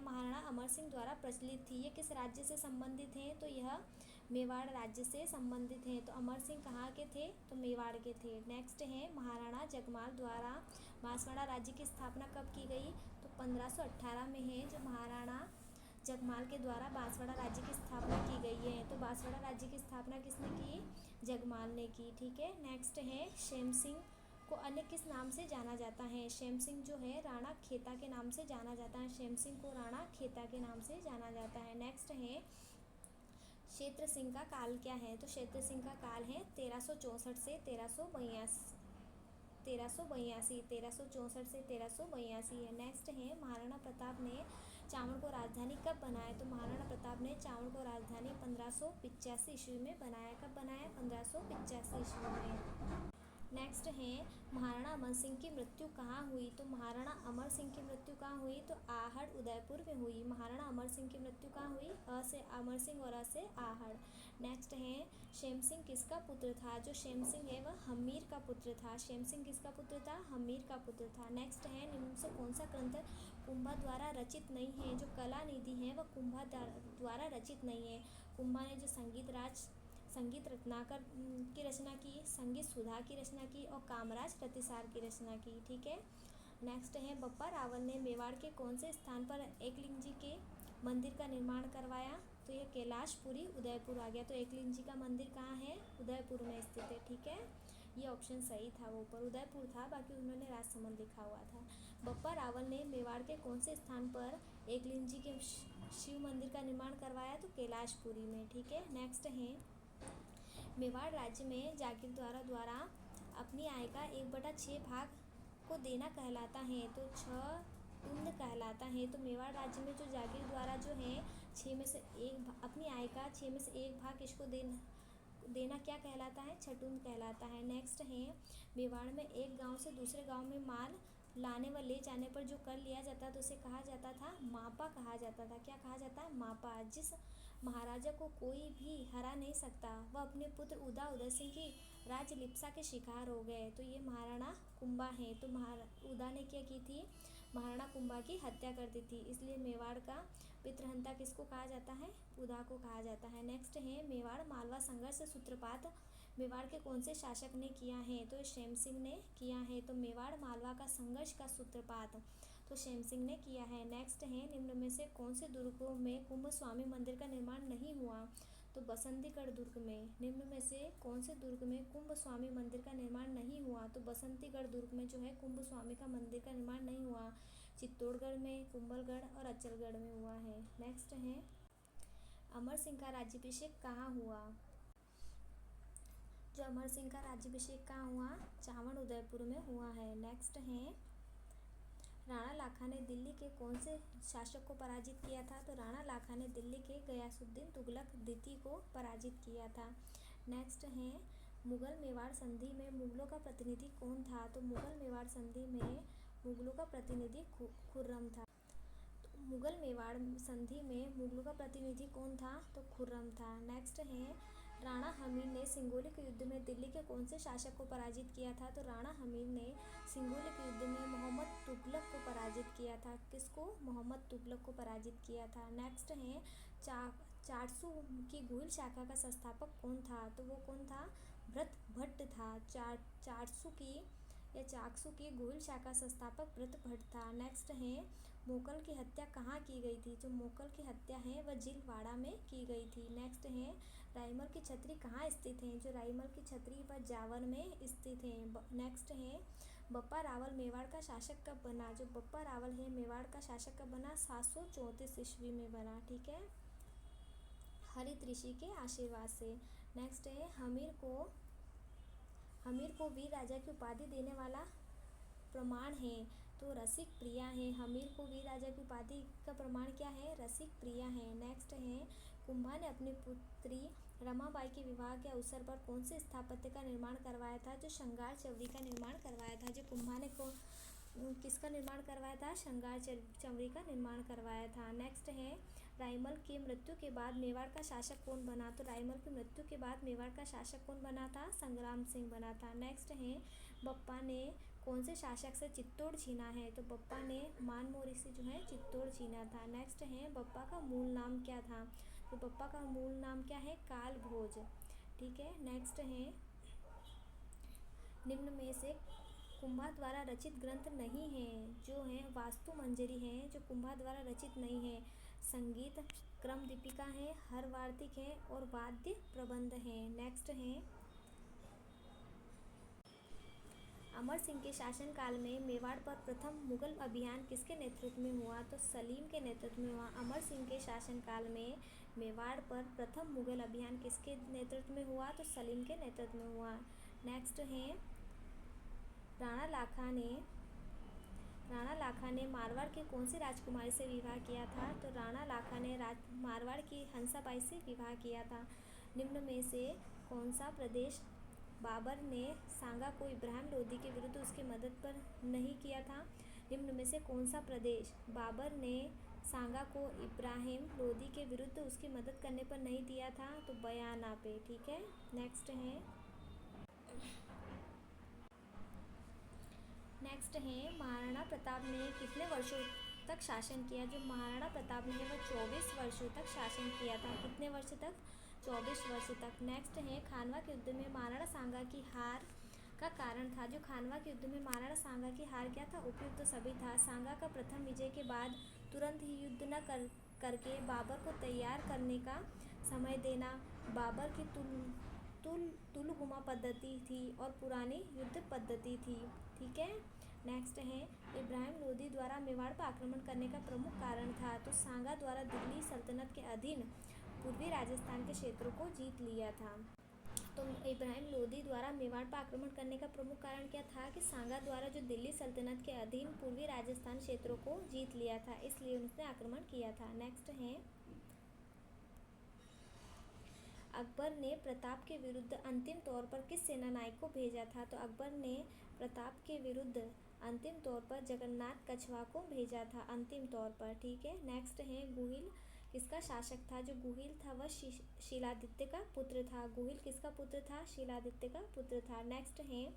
महाराणा अमर सिंह द्वारा प्रचलित थी। ये किस राज्य से संबंधित हैं, तो यह मेवाड़ राज्य से संबंधित हैं। तो अमर सिंह कहाँ के थे, तो मेवाड़ के थे। नेक्स्ट है महाराणा जगमाल द्वारा बांसवाड़ा राज्य की स्थापना कब की गई, तो 1518 में है, जो महाराणा जगमाल के द्वारा बांसवाड़ा राज्य की स्थापना की गई है। तो बांसवाड़ा राज्य की स्थापना किसने की, जगमाल ने की। ठीक है, नेक्स्ट है शेम सिंह को अन्य किस नाम से जाना जाता है, शेम सिंह जो है राणा खेता के नाम से जाना जाता है, शेम सिंह को राणा खेता के नाम से जाना जाता है। नेक्स्ट है क्षेत्र सिंह का काल क्या है, तो क्षेत्र सिंह का काल है 1364 से 1382 है। नेक्स्ट है महाराणा प्रताप ने चावड़ को राजधानी कब बनाया, तो महाराणा प्रताप ने चावड़ को राजधानी 1585 ईस्वी में बनाया। कब बनाया, 1585 ईस्वी में। नेक्स्ट है महाराणा अमर सिंह की मृत्यु कहाँ हुई, तो महाराणा अमर सिंह की मृत्यु कहाँ हुई, तो आहड़ उदयपुर में हुई। महाराणा अमर सिंह की मृत्यु कहाँ हुई, अ से अमर सिंह और अ से आहड़। नेक्स्ट है शेम सिंह किसका पुत्र था, जो शेम सिंह है वह हमीर का पुत्र था। शेम सिंह किसका पुत्र था, हमीर का पुत्र था। नेक्स्ट है निम्न से कौन सा ग्रंथ कुंभा द्वारा रचित नहीं है, जो कला निधि है वह कुंभा द्वारा रचित नहीं है। कुंभा ने जो संगीत रत्नाकर की रचना की, संगीत सुधा की रचना की और कामराज प्रतिसार की रचना की। ठीक है, नेक्स्ट है बप्पा रावल ने मेवाड़ के कौन से स्थान पर एकलिंग जी के मंदिर का निर्माण करवाया, तो यह कैलाशपुरी उदयपुर आ गया। तो एकलिंग जी का मंदिर कहाँ है, उदयपुर में स्थित है। ठीक है, ये ऑप्शन सही था, वो ऊपर उदयपुर था, बाकी उन्होंने राजसमंद लिखा हुआ था। बप्पा रावल ने मेवाड़ के कौन से स्थान पर एकलिंग जी के शिव मंदिर का निर्माण करवाया, तो कैलाशपुरी में। ठीक है, नेक्स्ट है मेवाड़ राज्य में जागीरदारों द्वारा अपनी आय का 1/6 भाग को देना कहलाता है, तो 6 कहलाता है। तो मेवाड़ राज्य में जो जागीर द्वारा जो है 6 में से अपनी आय का 6 में से 1 भाग किसको देना क्या कहलाता है, छटुंद कहलाता है। नेक्स्ट है मेवाड़ में एक गांव से दूसरे गांव में माल लाने व ले जाने पर जो कर लिया जाता तो उसे कहा जाता था मापा कहा जाता था। क्या कहा जाता है, मापा। जिस महाराजा को कोई भी हरा नहीं सकता, वह अपने पुत्र उदय सिंह की राजलिप्सा के शिकार हो गए, तो ये महाराणा कुंभा है। तो उदा ने क्या की थी, महाराणा कुंभा की हत्या कर दी थी, इसलिए मेवाड़ का पितृहंता किसको कहा जाता है, उदा को कहा जाता है। नेक्स्ट है मेवाड़ मालवा संघर्ष सूत्रपात मेवाड़ के कौन से शासक ने किया है, तो शेम सिंह ने किया है। तो मेवाड़ मालवा का संघर्ष का सूत्रपात तो शेम सिंह ने किया है। नेक्स्ट है निम्न में से कौन से दुर्गों में कुंभ स्वामी मंदिर का निर्माण नहीं हुआ, तो बसंतीगढ़ दुर्ग में। निम्न में से कौन से दुर्ग में कुंभ स्वामी मंदिर का निर्माण नहीं हुआ, तो बसंतीगढ़ दुर्ग में जो है कुंभ स्वामी का मंदिर का निर्माण नहीं हुआ। चित्तौड़गढ़ में, कुंभलगढ़ और अचलगढ़ में हुआ है। नेक्स्ट है अमर सिंह का राज्याभिषेक कहाँ हुआ, जो अमर सिंह का राज्याभिषेक कहाँ हुआ, चावड़ उदयपुर में हुआ है। नेक्स्ट है राणा लाखा ने दिल्ली के कौन से शासक को पराजित किया था, तो राणा लाखा ने दिल्ली के गयासुद्दीन तुगलक द्वितीय को पराजित किया था। नेक्स्ट है मुगल मेवाड़ संधि में मुगलों का प्रतिनिधि कौन था, तो मुगल मेवाड़ संधि में मुगलों का प्रतिनिधि खुर्रम था। तो मुगल मेवाड़ संधि में मुगलों का प्रतिनिधि कौन था, तो खुर्रम था। नेक्स्ट है राणा हमीर ने सिंगोली के युद्ध में दिल्ली के कौन से शासक को पराजित किया था, तो राणा हमीर ने सिंगोली के युद्ध में मोहम्मद तुगलक को पराजित किया था। किसको, मोहम्मद तुगलक को पराजित किया था। नेक्स्ट है चारसू की गुहिल शाखा का संस्थापक कौन था, तो वो कौन था, भरत भट्ट था। चारसू की या चाकसू के गुहिल शाखा संस्थापक व्रत भट्ट था। नेक्स्ट है मोकल की हत्या कहाँ की गई थी? जो मोकल की हत्या है वह जिलवाड़ा में की गई थी। नेक्स्ट है राईमल की छतरी कहाँ स्थित है? जो राईमल की छतरी वह जावर में स्थित है। नेक्स्ट है बप्पा रावल मेवाड़ का शासक कब बना? जो बप्पा रावल है मेवाड़ का शासक कब बना? 734 ईस्वी में बना। ठीक है, हरित ऋषि के आशीर्वाद से। नेक्स्ट है हमीर को वीर राजा की उपाधि देने वाला प्रमाण है? तो रसिक प्रिया है। हमीर को वीर राजा की उपाधि का प्रमाण क्या है? रसिक प्रिया है। नेक्स्ट है कुंभा ने अपनी पुत्री रमाबाई के विवाह के अवसर पर कौन से स्थापत्य का निर्माण करवाया था? जो श्रृंगार चवरी का निर्माण करवाया था। जो कुंभा ने किसका निर्माण करवाया था? श्रृंगार चवरी का निर्माण करवाया था। नेक्स्ट है राईमल की मृत्यु के बाद मेवाड़ का शासक कौन बना? तो राईमल की मृत्यु के बाद मेवाड़ का शासक कौन बना था? संग्राम सिंह बना था। नेक्स्ट है बप्पा ने कौन से शासक से चित्तौड़ छीना है? तो बप्पा ने मानमोरी से जो है चित्तौड़ छीना था। नेक्स्ट है बप्पा का मूल नाम क्या था? तो बप्पा का मूल नाम क्या है? काल भोज। ठीक है, नेक्स्ट है निम्न में से कुंभा द्वारा रचित ग्रंथ नहीं है? जो है वास्तु मंजरी है, जो कुंभा द्वारा रचित नहीं है। संगीत क्रम दीपिका है, हर वार्तिक है और वाद्य प्रबंध है। नेक्स्ट है अमर सिंह के शासनकाल में मेवाड़ पर प्रथम मुगल अभियान किसके नेतृत्व में हुआ? तो सलीम के नेतृत्व में हुआ। अमर सिंह के शासनकाल में मेवाड़ पर प्रथम मुगल अभियान किसके नेतृत्व में हुआ? तो सलीम के नेतृत्व में हुआ। नेक्स्ट है राणा लाखा ने मारवाड़ की कौन सी राजकुमारी से विवाह किया था? तो राणा लाखा ने मारवाड़ की हंसाबाई से विवाह किया था। निम्न में से कौन सा प्रदेश बाबर ने सांगा को इब्राहिम लोदी के विरुद्ध उसकी मदद पर नहीं किया था? निम्न में से कौन सा प्रदेश बाबर ने सांगा को इब्राहिम लोदी के विरुद्ध उसकी मदद करने पर नहीं दिया था? तो बयाना पे। ठीक है, नेक्स्ट है महाराणा प्रताप ने कितने वर्षों तक शासन किया? जो महाराणा प्रताप ने वह 24 वर्षों तक शासन किया था। कितने वर्ष तक? 24 वर्ष तक। नेक्स्ट है खानवा के युद्ध में महाराणा सांगा की हार का कारण था? जो खानवा के युद्ध में महाराणा सांगा की हार क्या था? उपयुक्त सभी था। सांगा का प्रथम विजय के बाद तुरंत ही युद्ध न करके बाबर को तैयार करने का समय देना बाबर की तुलगुमा पद्धति थी और पुरानी युद्ध पद्धति थी। ठीक है, नेक्स्ट है इब्राहिम लोदी द्वारा मेवाड़ पर आक्रमण करने का प्रमुख कारण था? तो सांगा द्वारा दिल्ली सल्तनत के अधीन पूर्वी राजस्थान के क्षेत्रों को जीत लिया था। तो इब्राहिम लोदी द्वारा मेवाड़ पर आक्रमण करने का प्रमुख कारण क्या था? कि सांगा द्वारा जो दिल्ली सल्तनत के अधीन पूर्वी राजस्थान क्षेत्रों को जीत लिया था, इसलिए उसने आक्रमण किया था। नेक्स्ट है अकबर ने प्रताप के विरुद्ध अंतिम तौर पर किस सेनानायक को भेजा था? तो अकबर ने प्रताप के विरुद्ध अंतिम तौर पर जगन्नाथ कछवा को भेजा था अंतिम तौर पर। ठीक है, नेक्स्ट है गुहिल किसका शासक था? जो गुहिल था वह शीलादित्य का पुत्र था। गुहिल किसका पुत्र था? शीलादित्य का पुत्र था। नेक्स्ट है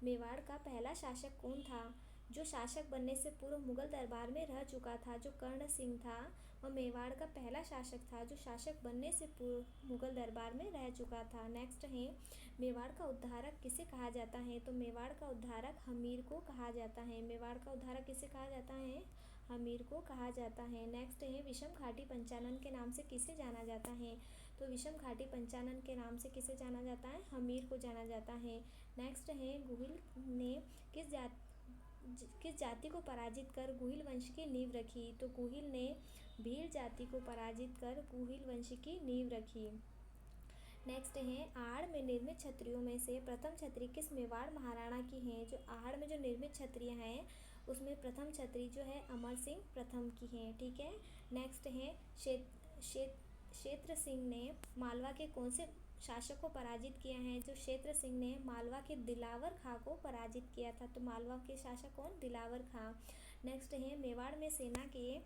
मेवाड़ का पहला शासक कौन था? जो शासक बनने से पूर्व मुगल दरबार में रह चुका था। जो कर्ण सिंह था वह मेवाड़ का पहला शासक था, जो शासक बनने से पूर्व मुगल दरबार में रह चुका था। नेक्स्ट है मेवाड़ का उद्धारक किसे कहा जाता है? तो मेवाड़ का उद्धारक हमीर को कहा जाता है। मेवाड़ का उद्धारक किसे कहा जाता है? हमीर को कहा जाता है। नेक्स्ट है विषम घाटी पंचानन के नाम से किसे जाना जाता है? तो विषम घाटी पंचानन के नाम से किसे जाना जाता है? हमीर को जाना जाता है। नेक्स्ट है गुहिल ने किस जाति को पराजित कर गुहिल वंश की नींव रखी? तो गुहिल ने भील जाति को पराजित कर गुहिल वंश की नींव रखी। नेक्स्ट है आहड़ में निर्मित छतरियों में से प्रथम छतरी किस मेवाड़ महाराणा की है? जो आहड़ में जो निर्मित छतरियाँ हैं उसमें प्रथम छतरी जो है अमर सिंह प्रथम की है। ठीक है, नेक्स्ट है क्षेत्र सिंह ने मालवा के कौन से शासक को पराजित किया है? जो क्षेत्र सिंह ने मालवा के दिलावर खां को पराजित किया था। तो मालवा के शासक कौन? दिलावर खां। नेक्स्ट है मेवाड़ में सेना के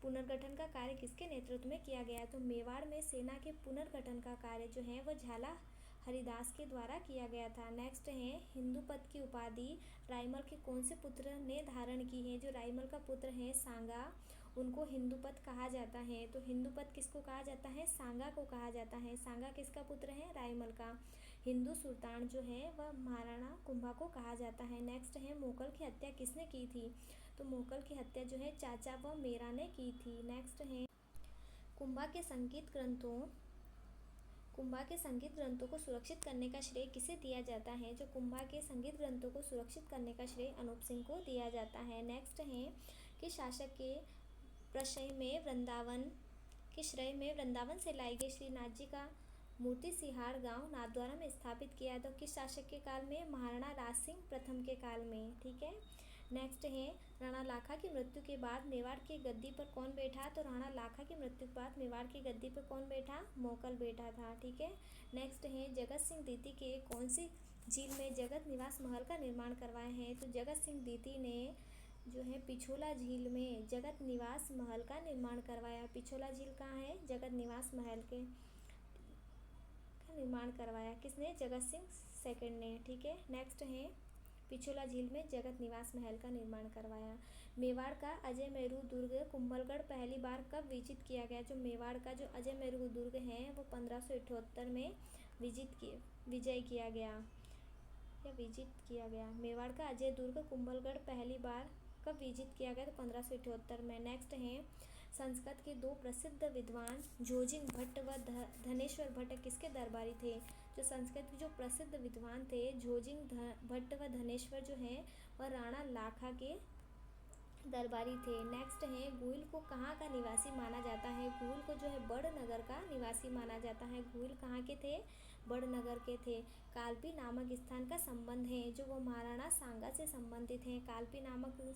पुनर्गठन का कार्य किसके नेतृत्व में किया गया? तो मेवाड़ में सेना के पुनर्गठन का कार्य जो है वह झाला हरिदास के द्वारा किया गया था। नेक्स्ट है हिंदूपत की उपाधि राईमल के कौन से पुत्र ने धारण की है? जो राईमल का पुत्र है सांगा, उनको हिंदूपत कहा जाता है। तो हिंदूपत किसको कहा जाता है? सांगा को कहा जाता है। सांगा किसका पुत्र है? राईमल का। हिंदू सुल्तान जो है वह महाराणा कुंभा को कहा जाता है। नेक्स्ट है मोगल की हत्या किसने की थी, तो मोगल की हत्या जो है चाचा व मीरा ने की थी। नेक्स्ट है कुंभा के संगीत ग्रंथों को सुरक्षित करने का श्रेय किसे दिया जाता है, जो कुंभा के संगीत ग्रंथों को सुरक्षित करने का श्रेय अनूप सिंह को दिया जाता है। नेक्स्ट है कि शासक के प्रश्रय में वृंदावन से लाई गई श्रीनाथ जी का मूर्ति सिहाड़ गांव नाथद्वारा में स्थापित किया, तो किस शासक के काल में, महाराणा राज सिंह प्रथम के काल में। ठीक है। नेक्स्ट है राणा लाखा की मृत्यु के बाद मेवाड़ की गद्दी पर कौन बैठा, तो राणा लाखा की मृत्यु के बाद मेवाड़ की गद्दी पर कौन बैठा, मोगल बैठा था। ठीक है। नेक्स्ट है जगत सिंह द्वितीय के कौन सी झील में जगत निवास महल का निर्माण करवाया है, तो जगत सिंह द्वितीय ने जो है पिछोला झील में जगत निवास महल का निर्माण करवाया। पिछोला झील कहाँ है, जगत निवास महल के निर्माण करवाया किसने, जगत सिंह सेकंड ने। ठीक है। नेक्स्ट है पिछोला झील में जगत निवास महल का निर्माण करवाया। मेवाड़ का अजय मेरू दुर्ग कुंभलगढ़ पहली बार कब विजित किया गया, जो मेवाड़ का जो अजय मेरू दुर्ग है वो 1578 में विजय किया गया या विजित किया गया। मेवाड़ का अजय दुर्ग कुंभलगढ़ पहली बार कब विजित किया गया, तो 1578 में। नेक्स्ट है संस्कृत के दो प्रसिद्ध विद्वान जोजिंग भट्ट व धनेश्वर भट्ट किसके दरबारी थे, जो संस्कृत के जो प्रसिद्ध विद्वान थे जोजिंग भट्ट व धनेश्वर जो हैं वह राणा लाखा के दरबारी थे। नेक्स्ट है गुहिल को कहाँ का निवासी माना जाता है, गुहिल को जो है बड़नगर का निवासी माना जाता है। गुहिल कहाँ के थे, बड़नगर के थे। कालपी नामक स्थान का संबंध है जो वो महाराणा सांगा से संबंधित है। कालपी नामक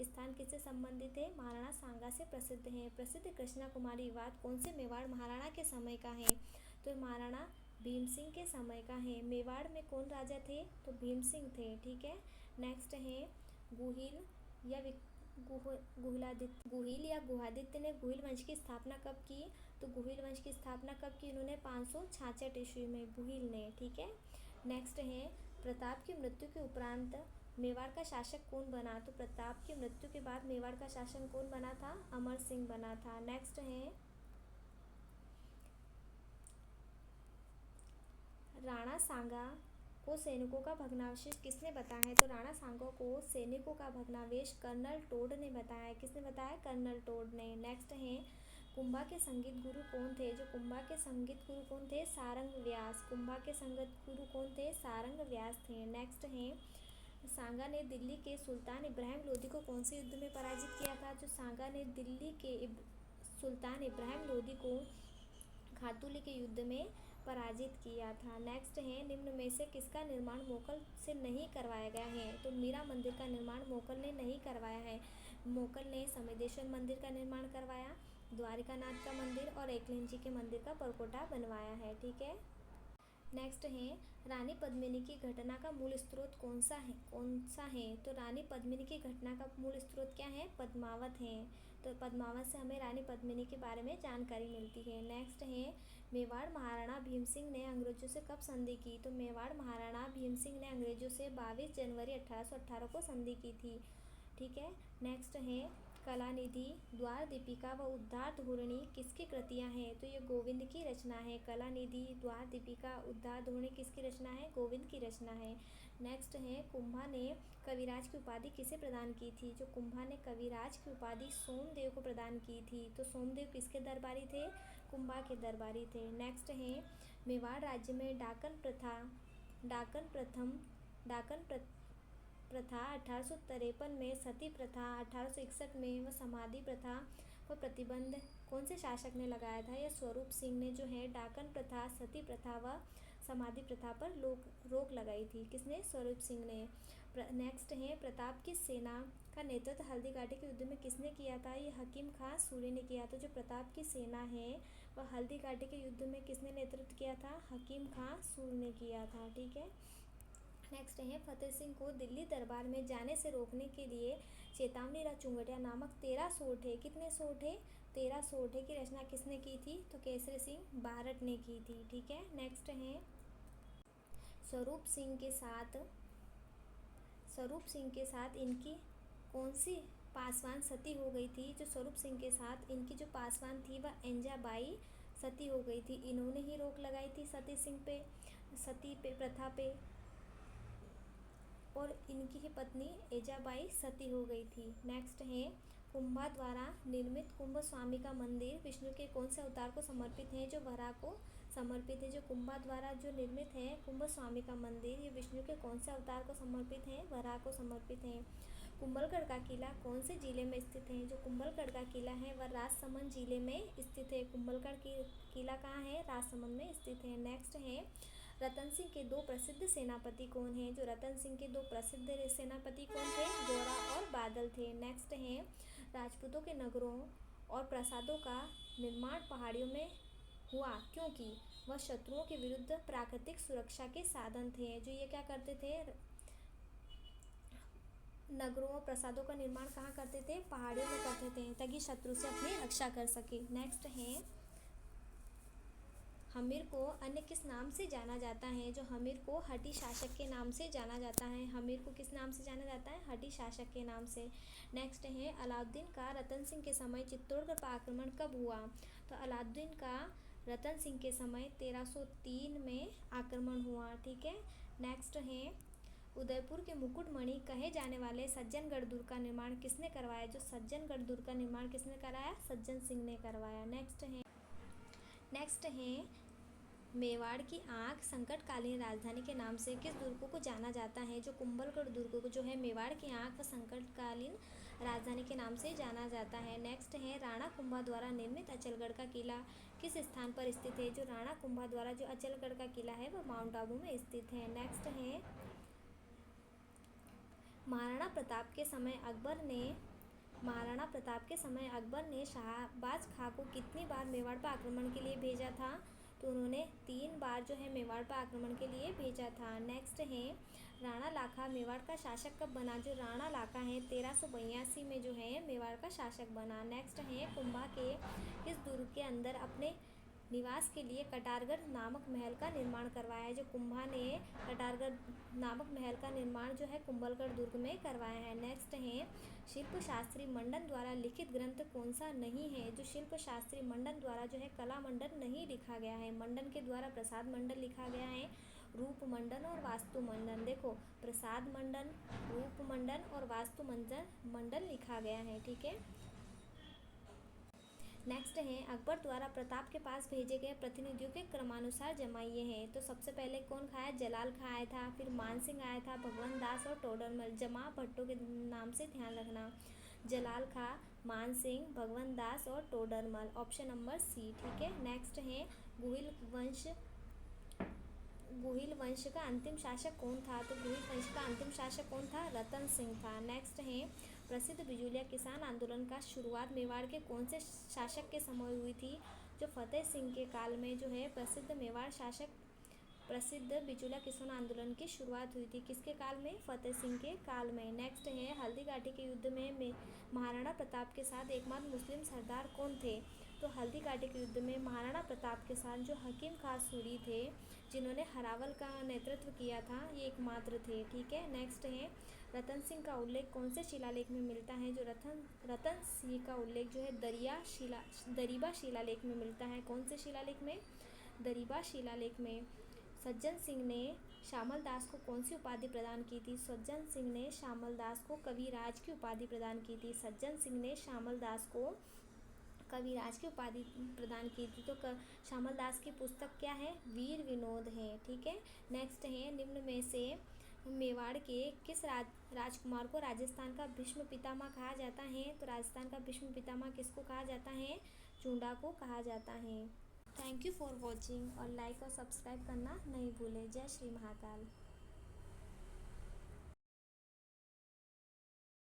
स्थान किससे संबंधित है, महाराणा सांगा से प्रसिद्ध है। प्रसिद्ध कृष्णा कुमारी विवाद कौन से मेवाड़ महाराणा के समय का है, तो महाराणा भीम सिंह के समय का है। मेवाड़ में कौन राजा थे, तो भीम सिंह थे। ठीक है। नेक्स्ट है गुहिल या गुहादित्य ने गुहिल वंश की स्थापना कब की, तो गुहिल वंश की स्थापना कब की इन्होंने 566 ईस्वी में गुहिल ने। ठीक है। नेक्स्ट है प्रताप की मृत्यु के उपरांत मेवाड़ का शासक कौन बना, तो प्रताप की मृत्यु के बाद मेवाड़ का शासक कौन बना था, अमर सिंह बना था। नेक्स्ट है राणा सांगा को सैनिकों का भग्नावशेष किसने बताया है, तो राणा सांगा को सैनिकों का भग्नावशेष कर्नल टोड ने बताया। किसने बताया, कर्नल टोड ने। नेक्स्ट है कुंभा के संगीत गुरु कौन थे, जो कुंभा के संगीत गुरु कौन थे, सारंग व्यास। कुंभा के संगीत गुरु कौन थे, सारंग व्यास थे। नेक्स्ट है सांगा ने दिल्ली के सुल्तान इब्राहिम लोदी को कौन से युद्ध में पराजित किया था, जो सांगा ने दिल्ली के सुल्तान इब्राहिम लोदी को खातूली के युद्ध में पराजित किया था। नेक्स्ट है निम्न में से किसका निर्माण मोगल से नहीं करवाया गया है, तो मीरा मंदिर का निर्माण मोगल ने नहीं करवाया है। मोगल ने समदेश्वर मंदिर का निर्माण करवाया, द्वारिकानाथ का मंदिर और एकलिंग जी के मंदिर का परकोटा बनवाया है। ठीक है। नेक्स्ट है रानी पद्मिनी की घटना का मूल स्रोत कौन सा है, तो रानी पद्मिनी की घटना का मूल स्रोत क्या है, पद्मावत है। तो पद्मावत से हमें रानी पद्मिनी के बारे में जानकारी मिलती है। नेक्स्ट है मेवाड़ महाराणा भीम सिंह ने अंग्रेजों से कब संधि की, तो मेवाड़ महाराणा भीम सिंह ने अंग्रेजों से 22 जनवरी 1818 को संधि की थी। ठीक है। नेक्स्ट है कलानिधि, द्वार दीपिका व उद्धार धोरणी किसकी कृतियाँ हैं, तो ये गोविंद की रचना है। कलानिधि, द्वार दीपिका, उद्धार धोरणी किसकी रचना है, गोविंद की रचना है। नेक्स्ट है कुंभा ने कविराज की उपाधि किसे प्रदान की थी, जो कुंभा ने कविराज की उपाधि सोमदेव को प्रदान की थी। तो सोमदेव किसके दरबारी थे, कुंभा के दरबारी थे। नेक्स्ट है मेवाड़ राज्य में डाकन प्रथा 1853 में, सती प्रथा 1861 में व समाधि प्रथा पर प्रतिबंध कौन से शासक ने लगाया था, यह स्वरूप सिंह ने जो है डाकन प्रथा, सती प्रथा व समाधि प्रथा पर रोक लगाई थी। किसने, स्वरूप सिंह ने। नेक्स्ट है प्रताप की सेना का नेतृत्व हल्दी घाटी के युद्ध में किसने किया था, ये हकीम खां सूरी ने किया था। जो प्रताप की सेना है वह हल्दी घाटी के युद्ध में किसने नेतृत्व किया था, हकीम खां सूरी ने किया था। ठीक है। नेक्स्ट है फतेह सिंह को दिल्ली दरबार में जाने से रोकने के लिए चेतावनी रा चुंगटिया नामक 13 सोठे, कितने सोठे, 13 सोठे की रचना किसने की थी, तो केसरी सिंह बारट ने की थी। ठीक है। नेक्स्ट है स्वरूप सिंह के साथ इनकी कौन सी पासवान सती हो गई थी, जो स्वरूप सिंह के साथ इनकी जो पासवान थी वह अंजाबाई सती हो गई थी। इन्होंने ही रोक लगाई थी सती सिंह पे। सती पे प्रथा पे, और इनकी ही पत्नी एजाबाई सती हो गई थी। नेक्स्ट है कुंभा द्वारा निर्मित कुंभ स्वामी का मंदिर विष्णु के कौन से अवतार को समर्पित है, जो वराह को समर्पित है। जो कुंभा द्वारा जो निर्मित है कुंभ स्वामी का मंदिर, ये विष्णु के कौन से अवतार को समर्पित है, वराह को समर्पित है। कुंभलगढ़ का किला कौन से जिले में स्थित है, जो कुंभलगढ़ का किला है वह राजसमंद जिले में स्थित है। कुंभलगढ़ की किला कहाँ है, राजसमंद में स्थित है। नेक्स्ट है रतन सिंह के दो प्रसिद्ध सेनापति कौन हैं, जो रतन सिंह के दो प्रसिद्ध सेनापति कौन थे, गोरा और बादल थे। नेक्स्ट है राजपूतों के नगरों और प्रासादों का निर्माण पहाड़ियों में हुआ क्योंकि वह शत्रुओं के विरुद्ध प्राकृतिक सुरक्षा के साधन थे। जो ये क्या करते थे, नगरों और प्रासादों का निर्माण कहाँ करते थे, पहाड़ियों में करते थे, ताकि शत्रु से अपनी रक्षा कर सके। नेक्स्ट है हमीर को अन्य किस नाम से जाना जाता है, जो हमीर को हठी शासक के नाम से जाना जाता है। हमीर को किस नाम से जाना जाता है, हठी शासक के नाम से। नेक्स्ट है अलाउद्दीन का रतन सिंह के समय चित्तौड़गढ़ पर आक्रमण कब हुआ, तो अलाउद्दीन का रतन सिंह के समय 1303 में आक्रमण हुआ। ठीक है। नेक्स्ट है उदयपुर के मुकुटमणि कहे जाने वाले सज्जनगढ़ दुर्ग का निर्माण किसने करवाया, जो सज्जनगढ़ दुर्ग का निर्माण किसने कराया, सज्जन सिंह ने करवाया। नेक्स्ट है मेवाड़ की आंख संकटकालीन राजधानी के नाम से किस दुर्ग को जाना जाता है, जो कुंभलगढ़ दुर्ग को जो है मेवाड़ की आंख संकटकालीन राजधानी के नाम से जाना जाता है। नेक्स्ट है राणा कुंभा द्वारा निर्मित अचलगढ़ का किला किस स्थान पर स्थित है, जो राणा कुंभा द्वारा जो अचलगढ़ का किला है वह माउंट आबू में स्थित है। नेक्स्ट है महाराणा प्रताप के समय अकबर ने शाहबाज खां को कितनी बार मेवाड़ पर आक्रमण के लिए भेजा था, तो उन्होंने 3 बार जो है मेवाड़ पर आक्रमण के लिए भेजा था। नेक्स्ट है राणा लाखा मेवाड़ का शासक कब बना, जो राणा लाखा है 1382 में जो है मेवाड़ का शासक बना। नेक्स्ट है कुंभा के किस दुर्ग के अंदर अपने निवास के लिए कटारगढ़ नामक महल का निर्माण करवाया है, जो कुंभा ने कटारगढ़ नामक महल का निर्माण जो है कुंभलगढ़ दुर्ग में करवाया है। नेक्स्ट है शिल्प शास्त्री मंडन द्वारा लिखित ग्रंथ कौन सा नहीं है, जो शिल्प शास्त्री मंडन द्वारा जो है कला मंडन नहीं लिखा गया है। मंडन के द्वारा प्रसाद मंडन लिखा गया है, रूप मंडन और वास्तु मंडन। देखो प्रसाद मंडन, रूप मंडन और वास्तु मंडन लिखा गया है। ठीक है। नेक्स्ट है अकबर द्वारा प्रताप के पास भेजे गए प्रतिनिधियों के क्रमानुसार जमाइए हैं, तो सबसे पहले कौन खाया, जलाल खा आया था, फिर मानसिंह आया था, भगवंत दास और टोडरमल। जमा भट्टों के नाम से ध्यान रखना, जलाल खा, मानसिंह, भगवंत दास और टोडरमल। Option number C. ठीक है। नेक्स्ट है गुहिल वंश का अंतिम शासक कौन था, तो गुहिल वंश का अंतिम शासक कौन था, रतन सिंह था। नेक्स्ट है प्रसिद्ध बिजुलिया किसान आंदोलन का शुरुआत मेवाड़ के कौन से शासक के समय हुई थी, जो फतेह सिंह के काल में जो है प्रसिद्ध बिजुलिया किसान आंदोलन की शुरुआत हुई थी, किसके काल में, फतेह सिंह के काल में। नेक्स्ट है हल्दीघाटी के युद्ध में महाराणा प्रताप के साथ एकमात्र मुस्लिम सरदार कौन थे, तो हल्दीघाटी के युद्ध में महाराणा प्रताप के साथ जो हकीम खां सूरी थे, जिन्होंने हरावल का नेतृत्व किया था, ये एकमात्र थे। ठीक है। नेक्स्ट है रतन सिंह का उल्लेख कौन से शिलालेख में मिलता है, जो रतन सिंह का उल्लेख जो है दरीबा शिलालेख में मिलता है। कौन से शिलालेख में, दरीबा शिलालेख में। सज्जन सिंह ने श्यामल दास को कौन सी उपाधि प्रदान की थी, सज्जन सिंह ने श्यामल दास को कविराज की उपाधि प्रदान की थी। सज्जन सिंह ने श्यामल दास को कविराज की उपाधि प्रदान की थी। तो श्यामल दास की पुस्तक क्या है, वीर विनोद है। ठीक है। नेक्स्ट है निम्न में से मेवाड़ के किस राजकुमार को राजस्थान का भीष्म पितामह कहा जाता है, तो राजस्थान का भीष्म पितामह किसको कहा जाता है, चूंडा को कहा जाता है। थैंक यू फॉर वॉचिंग, और लाइक और सब्सक्राइब करना नहीं भूलें। जय श्री महाकाल।